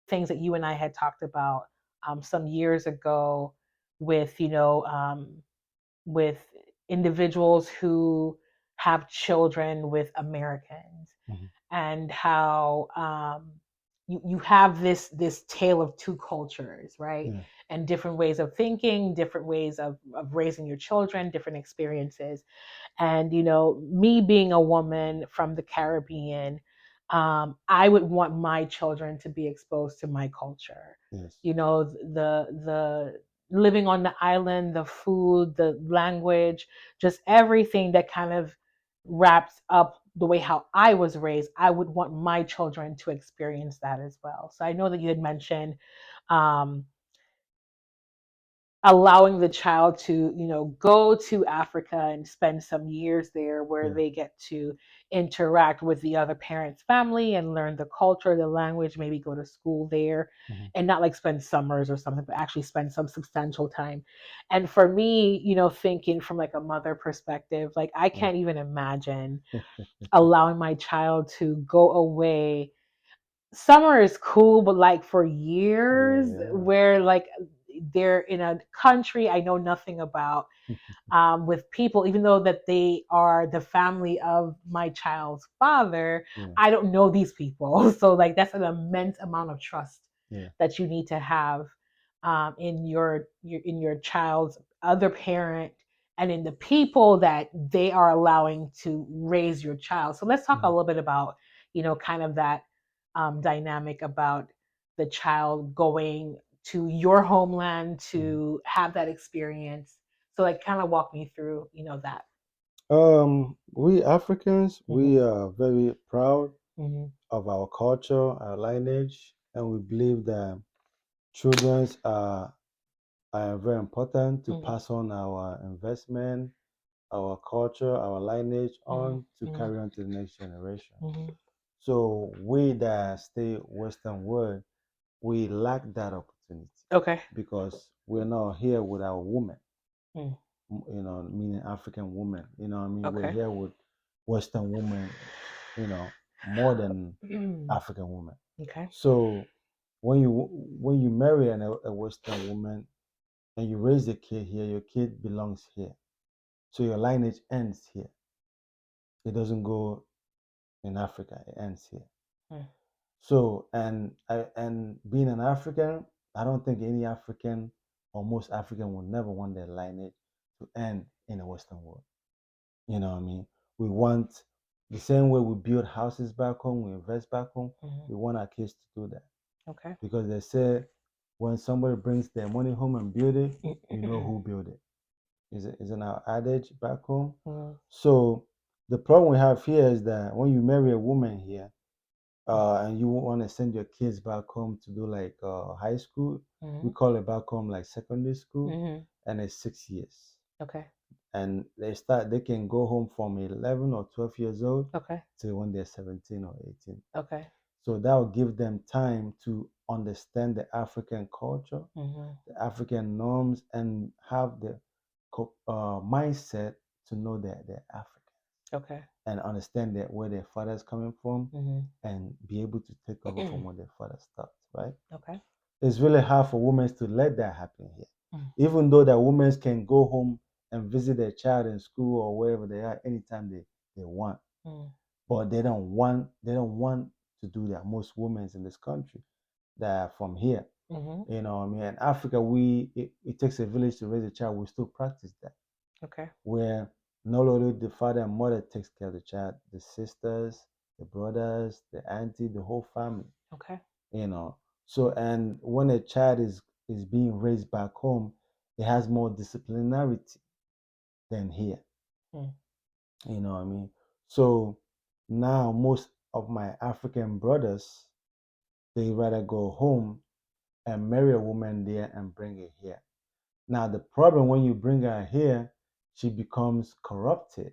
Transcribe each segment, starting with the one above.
things that you and I had talked about some years ago with, with individuals who have children with Americans, Mhm. and how you have this tale of two cultures, right? Yeah. And different ways of thinking, different ways of raising your children, different experiences. And, me being a woman from the Caribbean, I would want my children to be exposed to my culture. Yes. The living on the island, the food, the language, just everything that kind of wraps up the way how I was raised. I would want my children to experience that as well. So I know that you had mentioned um, allowing the child to go to Africa and spend some years there where Yeah. they get to interact with the other parent's family and learn the culture, the language, maybe go to school there, Mhm. and not like spend summers or something, but actually spend some substantial time. And for me, thinking from like a mother perspective, like I Yeah. can't even imagine allowing my child to go away. Summer is cool, but like for years Yeah. where like they're in a country I know nothing about, with people, even though that they are the family of my child's father, Yeah. I don't know these people. So like that's an immense amount of trust Yeah. that you need to have in your child's other parent, and in the people that they are allowing to raise your child. So let's talk a Mhm. little bit about kind of that dynamic about the child going to your homeland Mhm. to have that experience. So like kind of walk me through, that. We Africans, Hmm. we are very proud Hmm. of our culture, our lineage, and we believe that children are very important to Hmm. pass on our investment, our culture, our lineage Hmm. on to Hmm. carry on to the next generation. Hmm. So we that stay Western world, we lack that opportunity Okay. because we're not here with our women, Mm. meaning African women. I mean, we're Okay. here with Western women, you know, more than Mm. African women. Okay. So when you marry a Western woman and you raise a kid here, your kid belongs here. So your lineage ends here. It doesn't go in Africa. It ends here. Mm. So and being an African, I don't think any African or most African would never want their lineage to end in a Western world. You know what I mean? We want the same way we build houses back home, we invest back home. Hmm. We want our kids to do that Okay. because they say when somebody brings their money home and build it, you know who built it. Isn't our adage back home? Mm. So the problem we have here is that when you marry a woman here, and you want to send your kids back home to do like high school, we Hmm. call it back home like secondary school, Hmm. and it's 6 years. Okay. And they can go home from 11 or 12 years old Okay. till when they're 17 or 18. Okay. So that will give them time to understand the African culture, Hmm. the African norms, and have the mindset to know that they're African Okay. and understand that where their father is coming from Hmm. and be able to take over from where their father stopped, right? Okay. It's really hard for women to let that happen here. Mm. Even though that women can go home and visit their child in school or wherever they are anytime they want. Mm. But they don't want to do that. Most women in this country that are from here. Hmm. I mean, in Africa, it takes a village to raise a child. We still practice that, Okay. where not only the father and mother takes care of the child, the sisters, the brothers, the auntie, the whole family. Okay. you know so and when a child is being raised back home, it has more disciplinarity than here. Mm. What I mean? So now most of my African brothers, they rather go home and marry a woman there and bring her here. Now the problem, when you bring her here, she becomes corrupted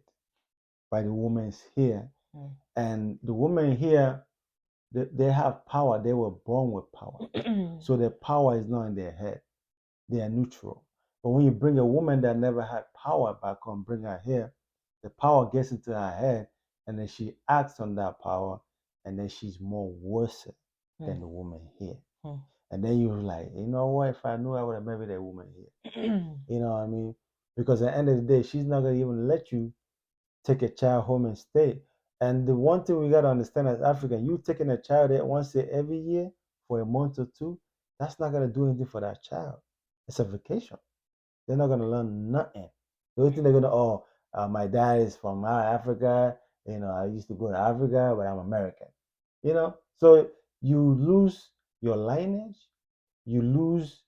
by the women's here. Mm. And the women here, they have power. They were born with power, so their power is not in their head. They are neutral. But when you bring a woman that never had power back home, bring her here, the power gets into her head, and then she acts on that power, and then she's more worse than Mm. the woman here. Mm. And then you're like, you know what? If I knew, I would have married a woman here. You know what I mean? Because at the end of the day, she's not gonna even let you take a child home and stay. And the one thing we gotta understand as African, you taking a child there once every year for a month or two, that's not gonna do anything for that child. It's a vacation. They're not gonna learn nothing. The only thing they're gonna, my dad is from Africa. You know, I used to go to Africa, but I'm American. You know, so you lose your lineage, you lose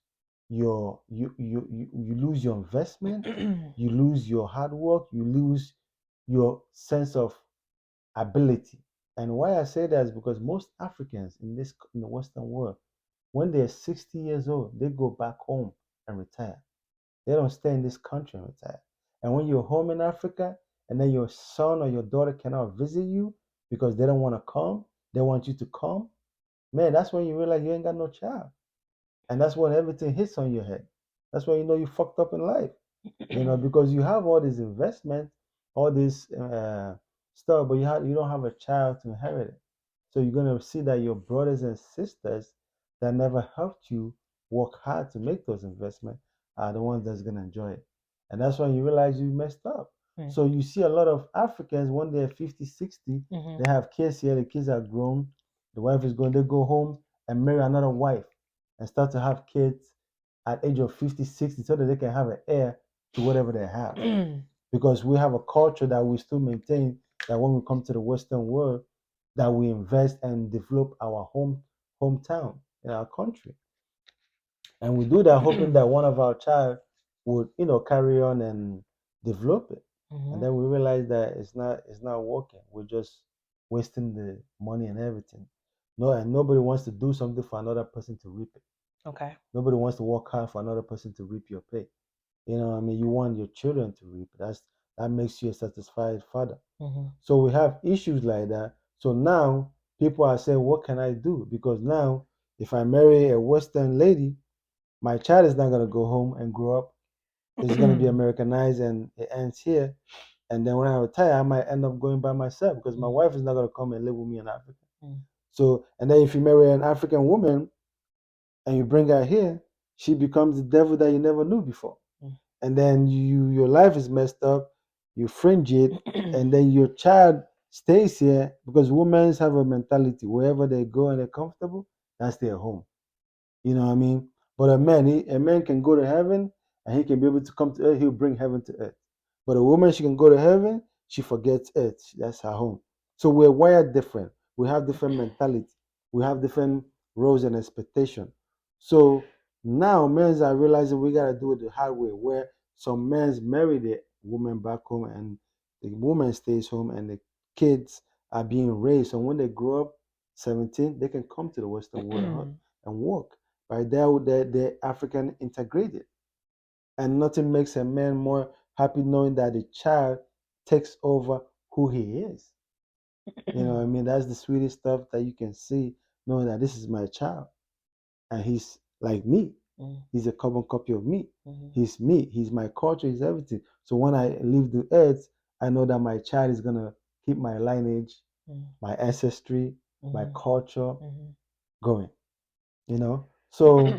you lose your investment, you lose your hard work, you lose your sense of ability. And why I say that is because most Africans in the Western world, when they're 60 years old, they go back home and retire. They don't stay in this country and retire. And when you're home in Africa and then your son or your daughter cannot visit you because they don't want to come, they want you to come, man, that's when you realize you ain't got no child. And that's when everything hits on your head. That's when you know you fucked up in life. Because you have all this investment, all this stuff, but you don't have a child to inherit it. So you're gonna see that your brothers and sisters that never helped you work hard to make those investments are the ones that's gonna enjoy it. And that's when you realize you messed up. Mm. So you see a lot of Africans when they're 50, 60, Mhm. they have kids here, the kids are grown, the wife is gone, they go home and marry another wife and start to have kids at age of 50, 60 so that they can have an heir to whatever they have. Because we have a culture that we still maintain that when we come to the Western world, that we invest and develop our hometown in our country. And we do that hoping that one of our child would, carry on and develop it. And then we realize that it's not working. We're just wasting the money and everything. No, and nobody wants to do something for another person to reap it. Okay. Nobody wants to work hard for another person to reap your pay. You know what I mean? You want your children to reap. That makes you a satisfied father. Mhm. So we have issues like that. So now people are saying, what can I do? Because now if I marry a Western lady, my child is not gonna go home and grow up. It's gonna be Americanized and it ends here. And then when I retire, I might end up going by myself because my wife is not gonna come and live with me in Africa. So and then if you marry an African woman and you bring her here, she becomes the devil that you never knew before. And then your life is messed up, you fringe it, and then your child stays here because women have a mentality wherever they go and they're comfortable, that's their home. You know what I mean? But a man can go to heaven and he can be able to come to earth, he'll bring heaven to earth. But a woman, she can go to heaven, she forgets earth. That's her home. So we're wired different. We have different mentality. We have different roles and expectation. So now men are realizing we gotta do it the hard way, where some men marry the woman back home and the woman stays home and the kids are being raised. So when they grow up 17, they can come to the Western world and work. Right there, they're African integrated. And nothing makes a man more happy knowing that the child takes over who he is. You know what I mean? That's the sweetest stuff that you can see, knowing that this is my child. And he's like me. He's a carbon copy of me. He's me. He's my culture. He's everything. So when I leave the earth, I know that my child is gonna keep my lineage, my ancestry, my culture going. So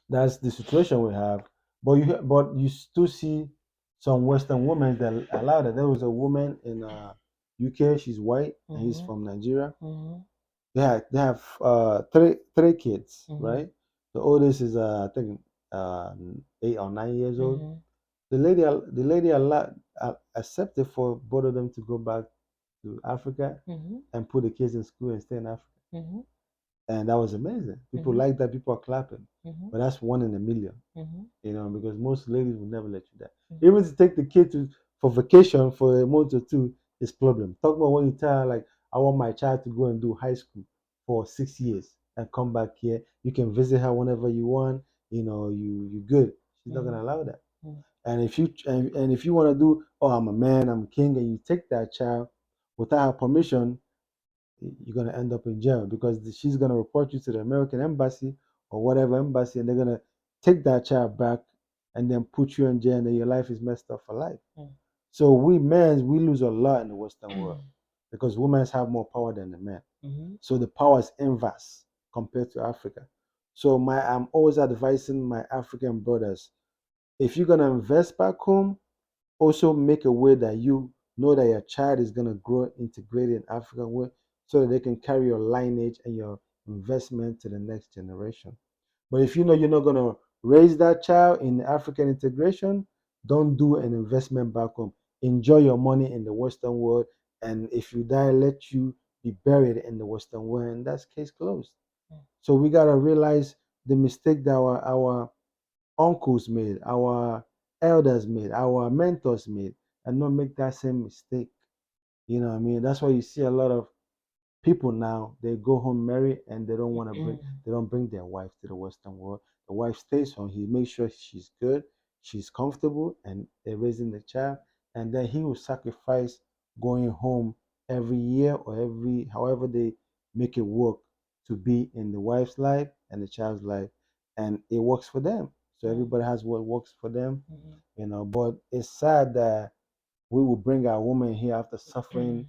that's the situation we have. But you still see some Western women that allow that. There was a woman in UK. She's white and he's from Nigeria. They have three kids, right? The oldest is I think 8 or 9 years old. The lady accepted for both of them to go back to Africa and put the kids in school and stay in Africa. And that was amazing. People like that. People are clapping. But that's one in a million, because most ladies will never let you die. Even to take the kid for vacation for a month or two is problem. Talk about when you tell her like, I want my child to go and do high school for 6 years and come back here. You can visit her whenever you want. You good. She's not gonna allow that. And if you want to do, oh, I'm a man, I'm a king, and you take that child without her permission, you're going to end up in jail because she's going to report you to the American embassy or whatever embassy, and they're going to take that child back and then put you in jail, and then your life is messed up for life. So we men, we lose a lot in the Western world because women have more power than the men. So the power is inverse compared to Africa. So I'm always advising my African brothers, if you're gonna invest back home, also make a way that you know that your child is gonna grow integrated in African way, so that they can carry your lineage and your investment to the next generation. But if you know you're not gonna raise that child in African integration, don't do an investment back home. Enjoy your money in the Western world, and if you die, let you be buried in the Western world, and that's case closed. So we gotta realize the mistake that our uncles made, our elders made, our mentors made, and not make that same mistake. You know what I mean? That's why you see a lot of people now, they go home married and they don't want to bring, Mm-mm. they don't bring their wife to the Western world. The wife stays home. He makes sure she's good, she's comfortable, and they're raising the child. And then he will sacrifice going home every year or every however they make it work to be in the wife's life and the child's life. And it works for them. So everybody has what works for them, Mm-mm. but it's sad that we will bring our woman here after suffering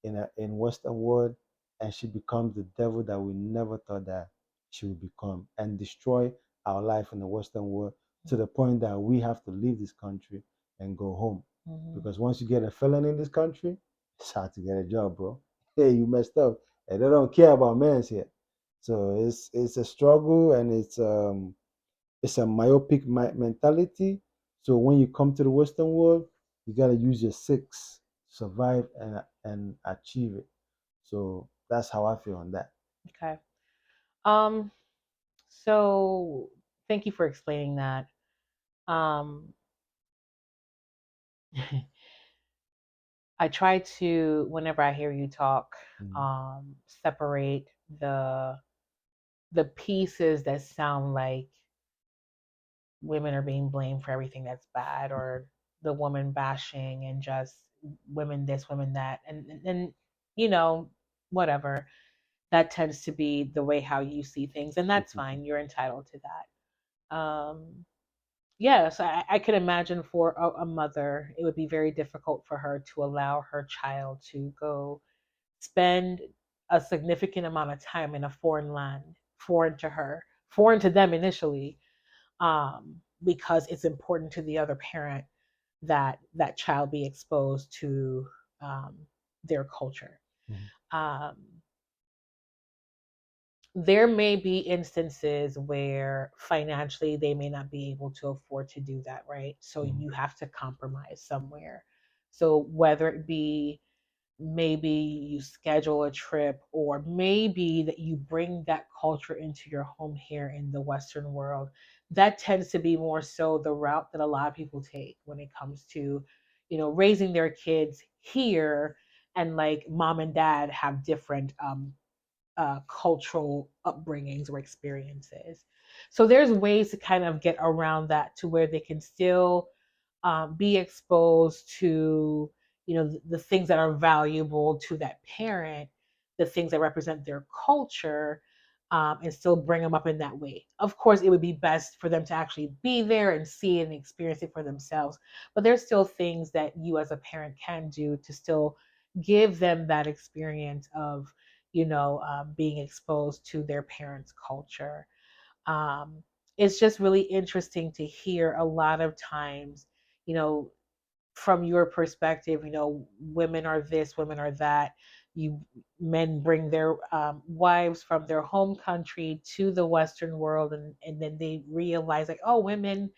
Mm-mm. in Western world, and she becomes the devil that we never thought that she would become, and destroy our life in the Western world to the point that we have to leave this country and go home. Mm-mm. Because once you get a felony in this country, it's hard to get a job, bro. Hey, you messed up, and they don't care about men's here. So it's a struggle, and it's a myopic mentality. So when you come to the Western world, you gotta use your six, survive and achieve it. So that's how I feel on that. Okay. Um, so thank you for explaining that. Um, I try to, whenever I hear you talk, Mm, separate the the pieces that sound like women are being blamed for everything that's bad, or the woman bashing and just women this, women that, and you know, whatever. That tends to be the way how you see things, and that's fine. You're entitled to that. Yes, I could imagine for a mother, it would be very difficult for her to allow her child to go spend a significant amount of time in a foreign land, foreign to her, foreign to them initially, because it's important to the other parent that that child be exposed to um, their culture. mhm, Um, there may be instances where financially they may not be able to afford to do that, right? So mhm, you have to compromise somewhere. So whether it be maybe you schedule a trip, or maybe that you bring that culture into your home here in the Western world, that tends to be more so the route that a lot of people take when it comes to, raising their kids here. And like mom and dad have different cultural upbringings or experiences. So there's ways to kind of get around that to where they can still be exposed to, the things that are valuable to that parent, the things that represent their culture, and still bring them up in that way. Of course, it would be best for them to actually be there and see and experience it for themselves. But there's still things that you as a parent can do to still give them that experience of, being exposed to their parents' culture. Um, it's just really interesting to hear a lot of times, you know, from your perspective, women are this, women are that. You Men bring their wives from their home country to the Western world, and then they realize like, oh, women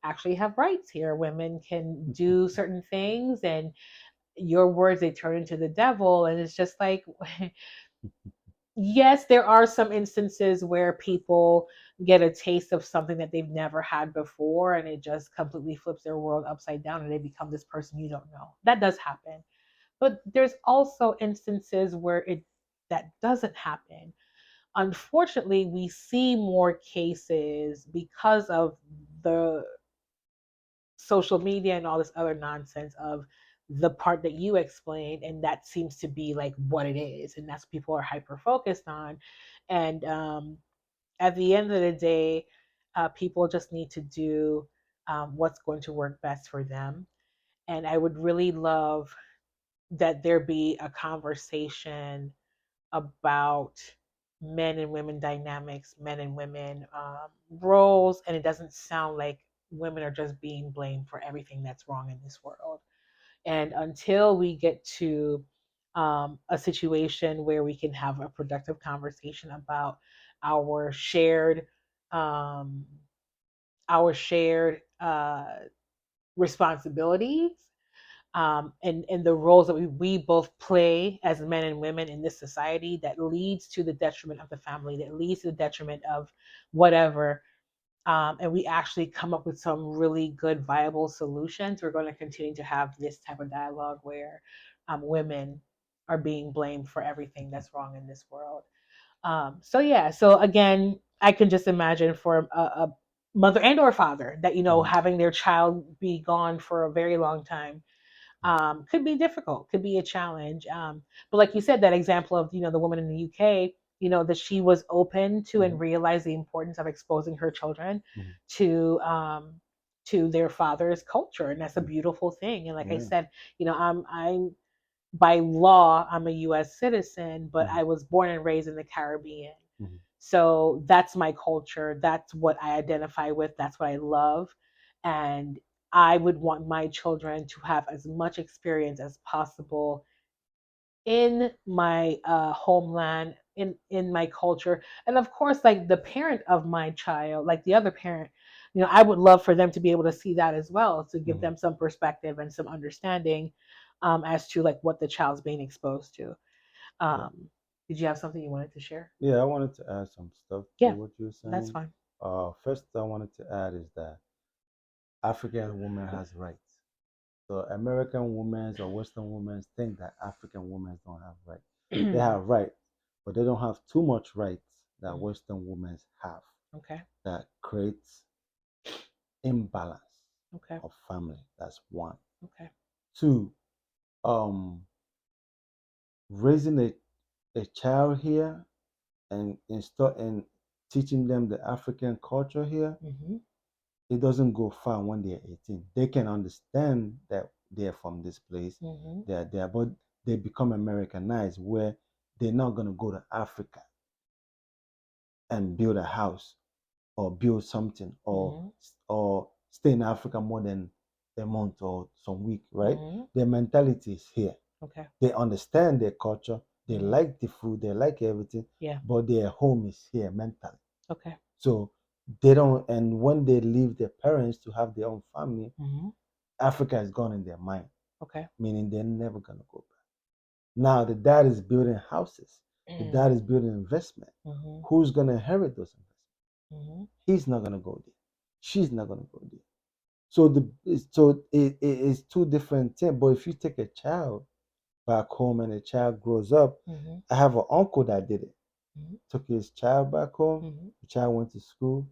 actually have rights here. Women can do certain things, and your words they turn into the devil, and it's just like yes, there are some instances where people get a taste of something that they've never had before, and it just completely flips their world upside down, and they become this person you don't know. That does happen. But there's also instances where it that doesn't happen. Unfortunately, we see more cases because of the social media and all this other nonsense of the part that you explained, and that seems to be like what it is, and that's what people are hyper focused on. And at the end of the day, people just need to do what's going to work best for them. And I would really love that there be a conversation about men and women dynamics, men and women roles, and it doesn't sound like women are just being blamed for everything that's wrong in this world. And until we get to a situation where we can have a productive conversation about our shared um, our shared responsibilities, and the roles that we both play as men and women in this society, that leads to the detriment of the family, that leads to the detriment of whatever, and we actually come up with some really good, viable solutions, we're going to continue to have this type of dialogue where women are being blamed for everything that's wrong in this world. So yeah, so again, I can just imagine for a mother and or father that, Mhm. having their child be gone for a very long time could be difficult, could be a challenge. But like you said, that example of the woman in the UK, that she was open to and Mhm. realized the importance of exposing her children Mhm. to their father's culture, and that's a Mhm. beautiful thing. And like I Yeah. said, I'm by law I'm a U.S. citizen, but Mhm. I was born and raised in the Caribbean. Mhm. So that's my culture. That's what I identify with. That's what I love. And I would want my children to have as much experience as possible in my homeland, in my culture. And of course, like the parent of my child, like the other parent, I would love for them to be able to see that as well, to give Mhm. them some perspective and some understanding as to like what the child's being exposed to. Yeah. Did you have something you wanted to share? Yeah, I wanted to add some stuff to Yeah, what you were that's saying. fine. First, I wanted to add is that African woman has rights. So American women or Western women think that African women don't have rights. They have rights, but they don't have too much rights that Western women have. Okay. That creates imbalance Okay. of family. That's one. Okay. Two, um, raising a child here and install and teaching them the African culture here, Mm-hmm. it doesn't go far when they're 18. They can understand that they're from this place, Mm-hmm. they're there, but they become Americanized where they're not gonna go to Africa and build a house or build something Mm-hmm. or stay in Africa more than a month or some week, right? Mm-hmm. Their mentality is here. Okay. They understand their culture, they Mm-hmm. like the food, they like everything, Yeah. but their home is here mentally. Okay. So they don't, and when they leave their parents to have their own family, Mm-hmm. Africa is gone in their mind, Okay. meaning they're never gonna go back. Now the dad is building houses, the dad is building investment. Mm-hmm. Who's gonna inherit those investments? Mm-hmm. He's not gonna go there. She's not gonna go there. So it's two different things. But if you take a child back home and a child grows up, Mm-hmm. I have an uncle that did it. Mm-hmm. Took his child back home. Mm-hmm. The child went to school,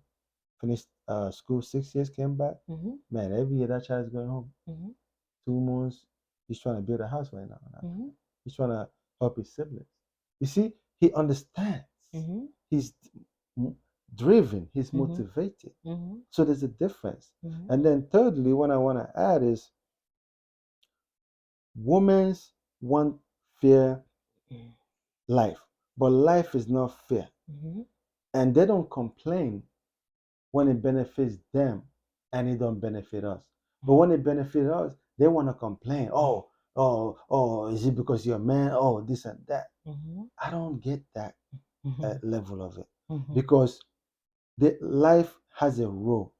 finished school 6 years, came back. Mm-hmm. Man, every year that child is going home. Mm-hmm. 2 months, he's trying to build a house right now in Africa. Mm-hmm. He's trying to help his siblings. You see, he understands. Mm-hmm. He's driven. He's Mm-hmm. motivated. Mm-hmm. So there's a difference. Mm-hmm. And then thirdly, what I want to add is women want fair life, but life is not fair. Mm-hmm. And they don't complain when it benefits them and it don't benefit us. But when it benefits us, they want to complain. Oh, is it because you're a man? Oh, this and that. Mm-hmm. I don't get that Mm-hmm. level of it Mm-hmm. because the life has a role,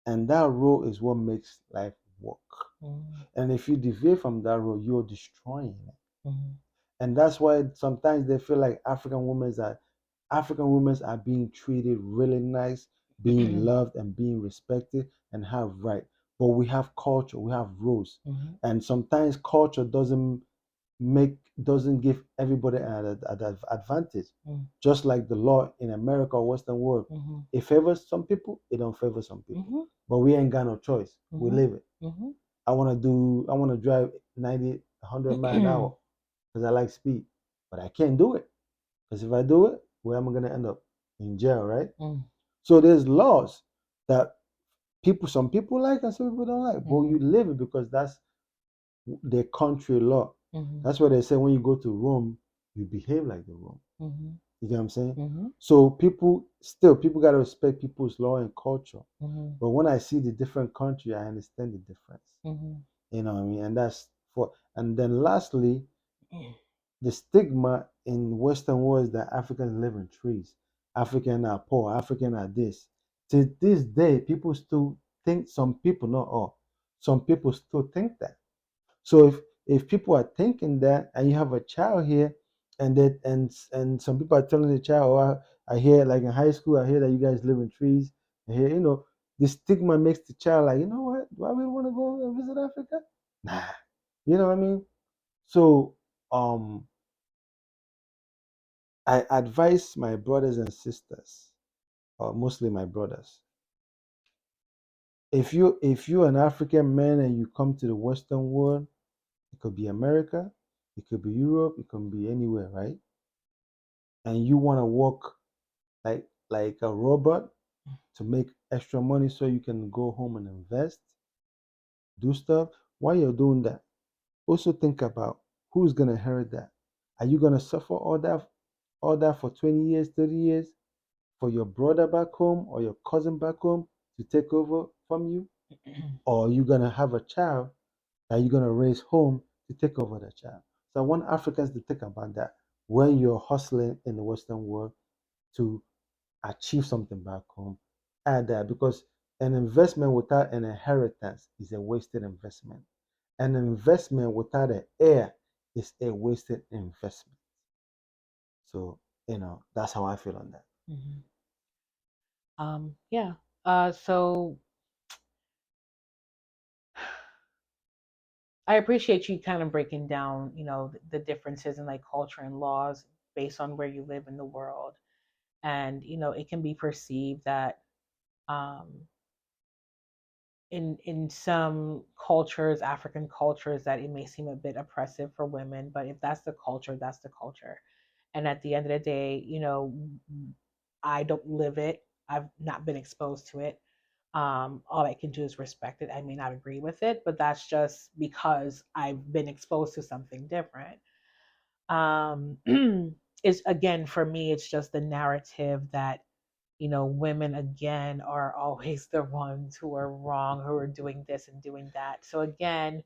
and that role is what makes life work. Mm-hmm. And if you deviate from that role, you're destroying it. Mm-hmm. And that's why sometimes they feel like African women are being treated really nice, being loved and being respected and have right. But we have culture, we have rules. Mm-hmm. And sometimes culture doesn't give everybody an advantage. Mm-hmm. Just like the law in America or Western world. Mm-hmm. It favors some people, it don't favor some people. Mm-hmm. But we ain't got no choice. We Mm-hmm. live it. Mm-hmm. I wanna drive 90, 100 miles an hour because I like speed. But I can't do it. Because if I do it, where am I going to end up? In jail, right? Mm-hmm. So there's laws that some people like and some people don't like. But Mm-hmm. you live it because that's the country law. Mm-hmm. That's why they say when you go to Rome, you behave like the Rome. Mm-hmm. You get what I'm saying? Mm-hmm. So people gotta respect people's law and culture. Mm-hmm. But when I see the different country, I understand the difference. Mm-hmm. You know what I mean? And that's for and then lastly, the stigma in Western world is that Africans live in trees. African are poor, African are this. To this day, people still think some people, not all, some people still think that. So if people are thinking that, and you have a child here, and that and some people are telling the child, oh, I hear like in high school, I hear that you guys live in trees. I hear, the stigma makes the child like, you know what? Do I really want to go and visit Africa? Nah. You know what I mean? So um I advise my brothers and sisters, or mostly my brothers, if you're an African man and you come to the Western world, it could be America, it could be Europe, it could be anywhere, right? And you want to work like a robot to make extra money so you can go home and invest, do stuff. While you're doing that, also think about who's gonna inherit that. Are you gonna suffer all that for 20 years, 30 years for your brother back home or your cousin back home to take over from you? Or are you gonna have a child that you're gonna raise home to take over the child? So I want Africans to think about that when you're hustling in the Western world to achieve something back home. Add that, because an investment without an inheritance is a wasted investment. An investment without an heir is a wasted investment. So, that's how I feel on that. Mm-hmm. Yeah. So I appreciate you kind of breaking down, the differences in like culture and laws based on where you live in the world. And, it can be perceived that um, in some cultures, African cultures, that it may seem a bit oppressive for women, but if that's the culture, that's the culture. And at the end of the day, I don't live it. I've not been exposed to it. All I can do is respect it. I may not agree with it, but that's just because I've been exposed to something different. Um, it's again for me, it's just the narrative that women again are always the ones who are wrong, who are doing this and doing that. So again,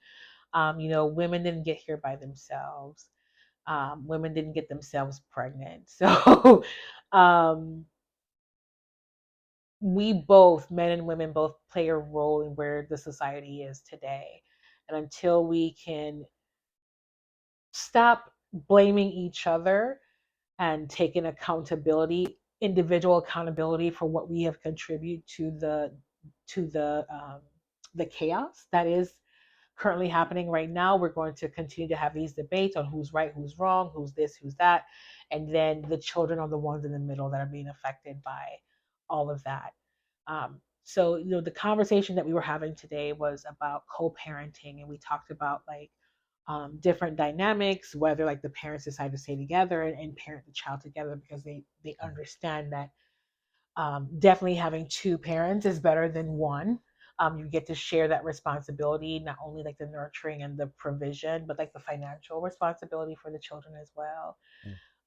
women didn't get here by themselves. Women didn't get themselves pregnant. So um, we both, men and women, both play a role in where the society is today. And until we can stop blaming each other and taking accountability, individual accountability for what we have contributed to the chaos that is currently happening right now. We're going to continue to have these debates on who's right, who's wrong, who's this, who's that, and then the children are the ones in the middle that are being affected by all of that. So the conversation that we were having today was about co-parenting, and we talked about like different dynamics, whether like the parents decide to stay together and parent the child together because they understand that definitely having two parents is better than one. You get to share that responsibility, not only like the nurturing and the provision, but like the financial responsibility for the children as well.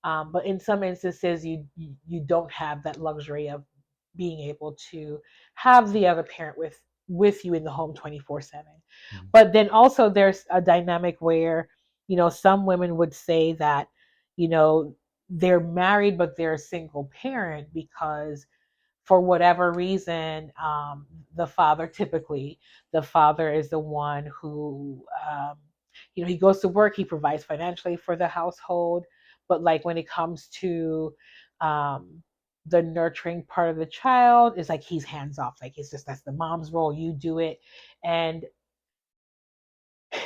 Mm, But in some instances, you don't have that luxury of being able to have the other parent with you in the home 24/7. mm, But then also there's a dynamic where some women would say that you know they're married but they're a single parent because for whatever reason, the father is the one who, he goes to work, he provides financially for the household, but like when it comes to um, the nurturing part of the child, it's like he's hands off. Like it's just that's the mom's role, you do it, and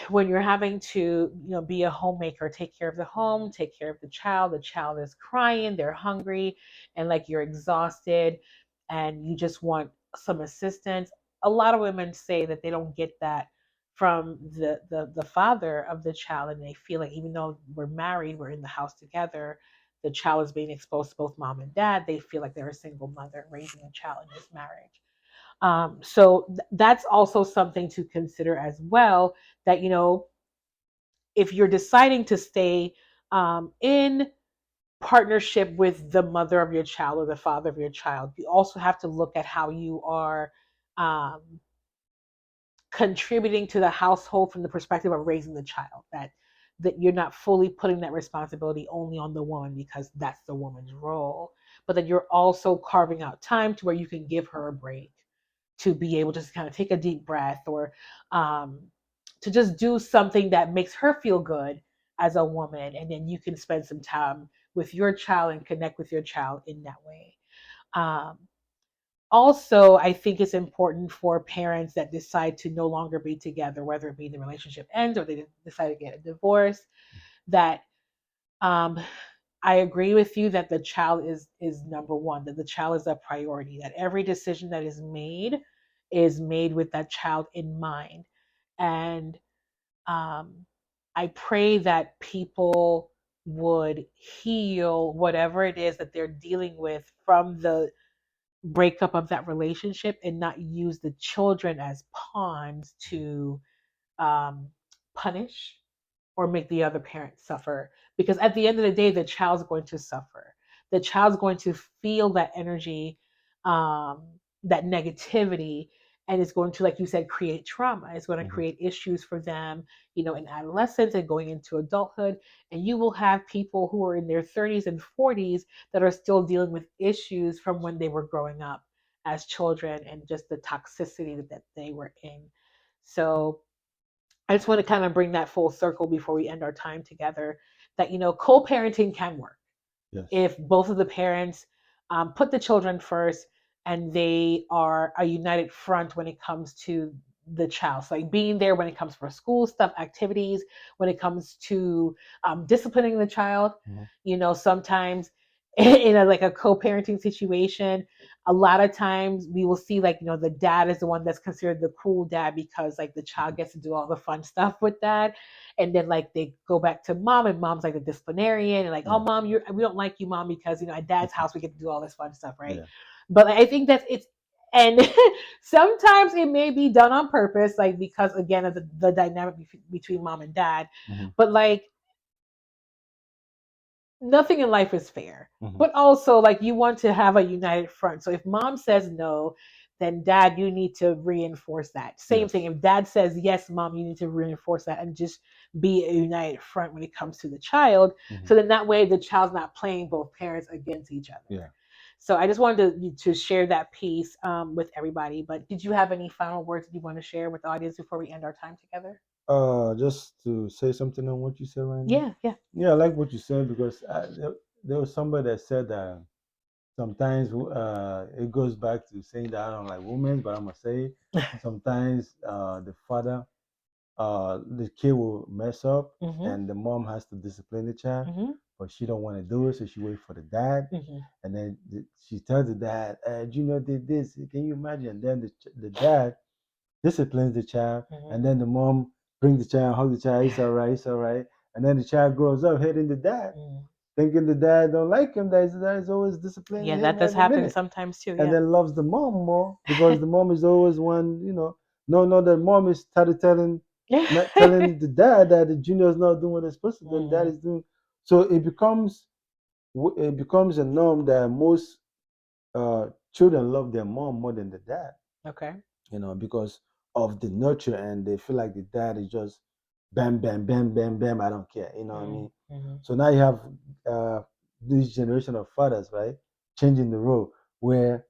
when you're having to be a homemaker, take care of the home, take care of the child is crying, they're hungry, and like you're exhausted and you just want some assistance. A lot of women say that they don't get that from the father of the child, and they feel like even though we're married, we're in the house together, the child is being exposed to both mom and dad, they feel like they're a single mother raising a child in this marriage. So that's also something to consider as well. That if you're deciding to stay in partnership with the mother of your child or the father of your child, you also have to look at how you are um, contributing to the household from the perspective of raising the child. That you're not fully putting that responsibility only on the woman because that's the woman's role, but that you're also carving out time to where you can give her a break to be able to just kind of take a deep breath, or um, to just do something that makes her feel good as a woman, and then you can spend some time with your child and connect with your child in that way. um, Also, I think it's important for parents that decide to no longer be together, whether it be the relationship ends or they decide to get a divorce, that um, I agree with you that the child is number one, that the child is a priority, that every decision that is made with that child in mind. And um, I pray that people would heal whatever it is that they're dealing with from the breakup of that relationship, and not use the children as pawns to um, punish or make the other parent suffer. Because at the end of the day, the child's going to suffer. The child's going to feel that energy, um, that negativity, and it's going to, like you said, create trauma. It's going to Mm-hmm. create issues for them, in adolescence and going into adulthood. And you will have people who are in their 30s and 40s that are still dealing with issues from when they were growing up as children, and just the toxicity that they were in. So I just want to kind of bring that full circle before we end our time together, that, co-parenting can work Yes. if both of the parents put the children first, and they are a united front when it comes to the child. So, like, being there when it comes for school stuff, activities, when it comes to disciplining the child. Mm-hmm. Sometimes in like a co-parenting situation, a lot of times we will see, like, the dad is the one that's considered the cool dad, because like the child gets to do all the fun stuff with dad, and then like they go back to mom, and mom's like the disciplinarian, and like, oh Yeah. mom, we don't like you, mom, because at dad's house we get to do all this fun stuff, right? Yeah. But like, I think that it's, and sometimes it may be done on purpose, like because again of the dynamic between mom and dad. Mm-hmm. But like, nothing in life is fair. Mm-hmm. But also, like, you want to have a united front. So if mom says no, then dad, you need to reinforce that. Same thing. Yes. If dad says yes, mom, you need to reinforce that, and just be a united front when it comes to the child. Mm-hmm. So then that way the child's not playing both parents against each other. Yeah. So I just wanted to share that piece with everybody. But did you have any final words that you want to share with the audience before we end our time together? Just to say something on what you said right now. Yeah, yeah. Yeah, I like what you said because there was somebody that said that sometimes it goes back to saying that I don't like women, but I'm gonna say it. Sometimes the kid will mess up, Mm-hmm. and the mom has to discipline the child, Mm-hmm. but she don't want to do it, so she wait for the dad, Mm-hmm. and then she tells the dad, Junior did this. Can you imagine? And then the dad disciplines the child, Mm-hmm. and then the mom brings the child, hug the child. It's all right, it's all right. And then the child grows up hating the dad, Mm-hmm. thinking the dad don't like him. That his dad is always disciplining Yeah, that him does every happen minute, sometimes too. and Yeah. then loves the mom more because the mom is always one. No, the mom is started telling, not telling the dad that the junior is not doing what it's supposed to do. And dad Mm-hmm. is doing. So it becomes a norm that most children love their mom more than the dad, Okay. because of the nurture, and they feel like the dad is just bam, bam, bam, bam, bam. I don't care. You know what I mean? Mm-hmm. So now you have this generation of fathers, right, changing the role where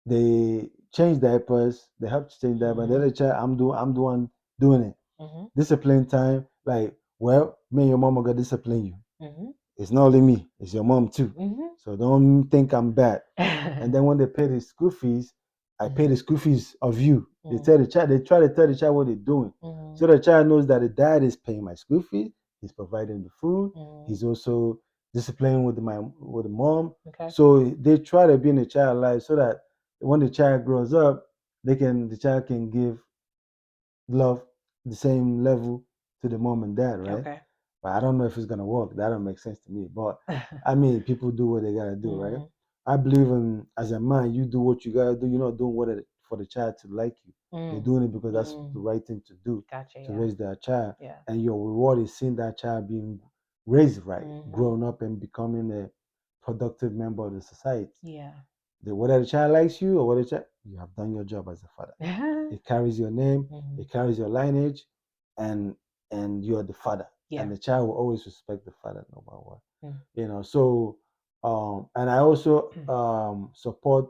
they change diapers, they have to change diapers. The Mm-hmm. other child, I'm the one doing it. Mm-hmm. Discipline time, like, well, me and your mom are gonna discipline you. Mm-hmm. It's not only me, it's your mom too. Mm-hmm. So don't think I'm bad. And Mm-hmm. then when they pay the school fees, I pay Mm-hmm. the school fees of you. They Mm-hmm. tell the child, they try to tell the child what they're doing. Mm-hmm. So the child knows that the dad is paying my school fees, he's providing the food, Mm-hmm. he's also disciplining with the mom. Okay. So they try to be in the child life so that when the child grows up, the child can give love the same level to the mom and dad, right? Okay. But I don't know if it's gonna work. That don't make sense to me. But I mean, people do what they gotta do, right? Mm-hmm. I believe in, as a man, you do what you gotta do. You're not doing for the child to like you. You're Mm-hmm. doing it because that's the Mm-hmm. right thing to do Gotcha. to Yeah. raise that child, Yeah. and your reward is seeing that child being raised right, grown up and becoming a productive member of the society. Yeah. Whether the child likes you or whether you have done your job as a father. It carries your name, it carries your lineage, and you're the father. Yeah. And the child will always respect the father no matter what. So and I also support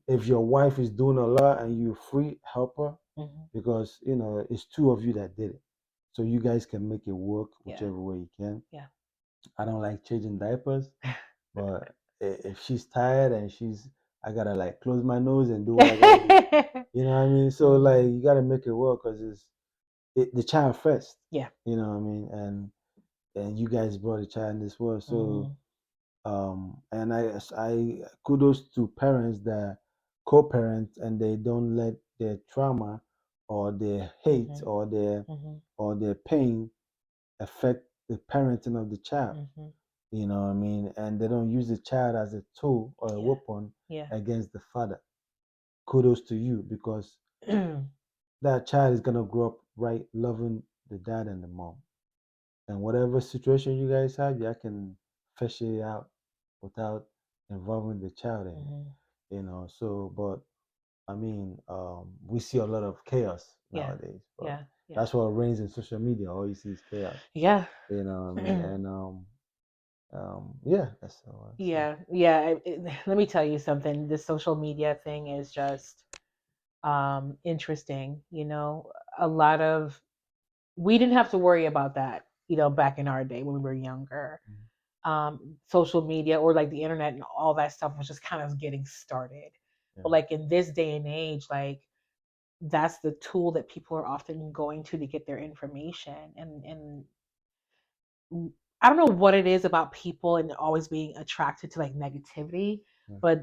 if your wife is doing a lot and you free, help her because it's two of you that did it. So you guys can make it work whichever way you can. Yeah. I don't like changing diapers, but if she's tired and I gotta like close my nose and do what I gotta do. You know what I mean? So like you gotta make it work because the child first. Yeah. You know what I mean? And you guys brought the child in this world. So and I kudos to parents that co-parent and they don't let their trauma or their hate or their pain affect the parenting of the child. You know what I mean? And they don't use the child as a tool or a weapon against the father. Kudos to you because that child is gonna grow up right loving the dad and the mom. And whatever situation you guys have, you can fish it out without involving the child in it. So but I mean, we see a lot of chaos nowadays. But that's what reigns in social media. All you see is chaos. Yeah. You know what I mean? And yeah, that's all. Yeah. Let me tell you something. This social media thing is just interesting. A lot of we didn't have to worry about that. Back in our day when we were younger. Social media or like the internet and all that stuff was just kind of getting started. But like in this day and age, like that's the tool that people are often going to get their information. And I don't know what it is about people and always being attracted to like negativity, but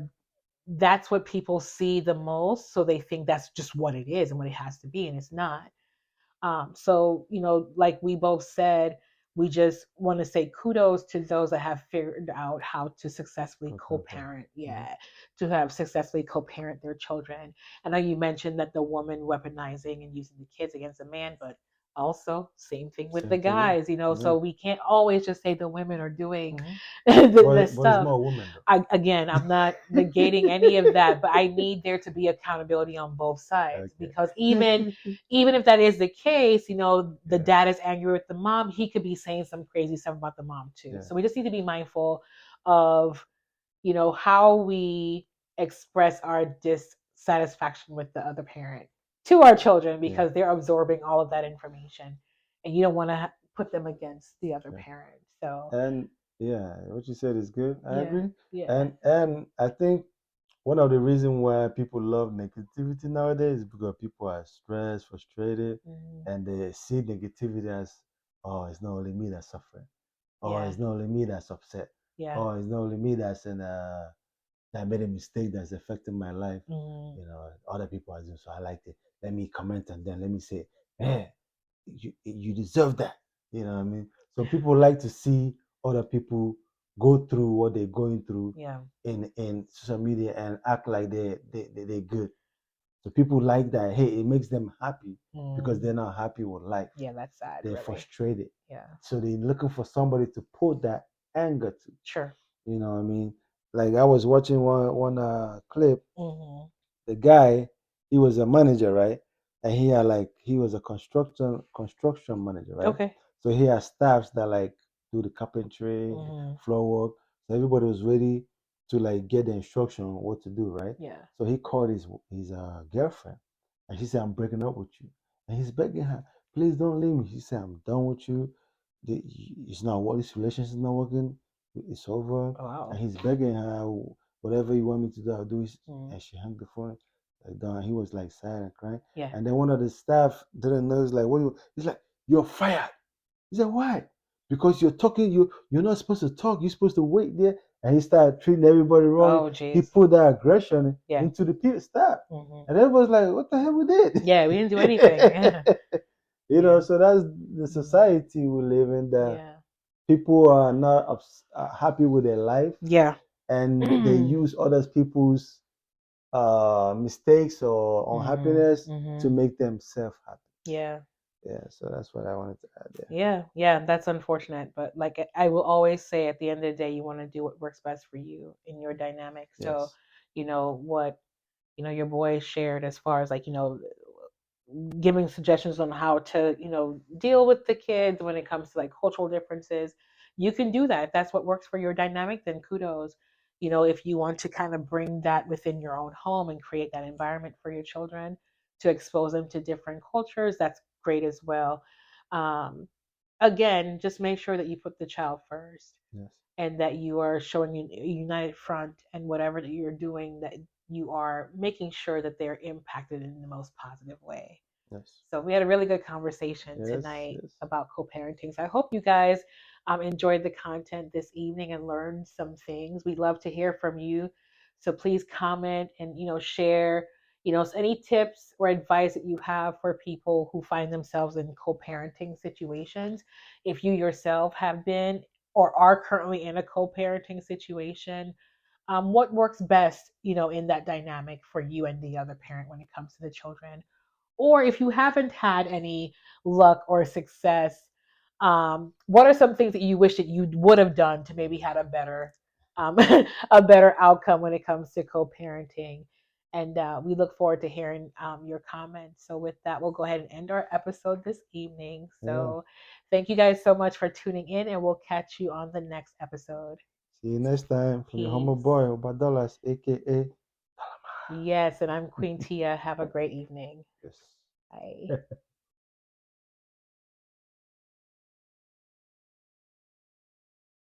that's what people see the most. So they think that's just what it is and what it has to be, and it's not. So, like we both said, we just want to say kudos to those that have figured out how to successfully co-parent. Yeah, to have successfully co-parent their children. I know you mentioned that the woman weaponizing and using the kids against the man, but also same thing with the guys. So we can't always just say the women are doing the stuff. But it's more women though. Again, I'm not negating any of that, but I need there to be accountability on both sides because even if that is the case, the dad is angry with the mom, he could be saying some crazy stuff about the mom too. So we just need to be mindful of, how we express our dissatisfaction with the other parent to our children because they're absorbing all of that information and you don't want to put them against the other parent. So and what you said is good. I agree. Yeah. And I think one of the reasons why people love negativity nowadays is because people are stressed, frustrated, and they see negativity as, oh, it's not only me that's suffering, or it's not only me that's upset, or it's not only me that made a mistake that's affecting my life. Other people are doing so. I like it. Let me comment and then let me say, man, you deserve that. You know what I mean? So people like to see other people go through what they're going through in social media and act like they're good. So people like that. Hey, it makes them happy because they're not happy with life. Yeah, that's sad. They're really frustrated. Yeah. So they're looking for somebody to put that anger to. Sure. You know what I mean? Like I was watching one clip. The guy, he was a manager, right? And he was a construction manager, right? Okay. So he has staffs that like do the carpentry, floor work. So everybody was ready to like get the instruction on what to do, right? Yeah. So he called his girlfriend, and she said, "I'm breaking up with you," and he's begging her, "Please don't leave me." She said, "I'm done with you. It's not what this relationship is not working. It's over." Oh, wow. And he's begging her, "Whatever you want me to do, I'll do it." And she hung the phone. Like Don, he was like sad and crying. Yeah. And then one of the staff didn't know. He's like, "What?" He's like, "You're fired." He said, "Why?" "Because you're talking. You're not supposed to talk. You're supposed to wait there." And he started treating everybody wrong. Oh, geez. He put that aggression Yeah. into the staff, and everybody's like, "What the hell we did?" Yeah, we didn't do anything. So that's the society we live in. That people are not happy with their life. Yeah. And they use other people's mistakes or unhappiness to make themselves happy. Yeah. Yeah, so that's what I wanted to add there. Yeah, yeah, that's unfortunate, but like I will always say, at the end of the day, you want to do what works best for you in your dynamic. So, Yes, what your boy shared as far as like giving suggestions on how to deal with the kids when it comes to like cultural differences. You can do that if that's what works for your dynamic. Then kudos. If you want to kind of bring that within your own home and create that environment for your children to expose them to different cultures, that's great as well. um, Again, just make sure that you put the child first, yes, and that you are showing a united front, and whatever that you're doing, that you are making sure that they're impacted in the most positive way. yes, So we had a really good conversation yes, tonight yes, about co-parenting. So I hope you guys enjoyed the content this evening and learned some things. We'd love to hear from you. So please comment and share any tips or advice that you have for people who find themselves in co-parenting situations. If you yourself have been or are currently in a co-parenting situation, what works best in that dynamic for you and the other parent when it comes to the children? Or if you haven't had any luck or success, what are some things that you wish that you would have done to maybe had a better um, a better outcome when it comes to co-parenting? And we look forward to hearing your comments. So with that, we'll go ahead and end our episode this evening. yeah. So thank you guys so much for tuning in, and we'll catch you on the next episode. See you next time from your humble Peace. boy, UBA Dollars, aka. Yes, and I'm Queen Tia. Have a great evening. Yes. Bye.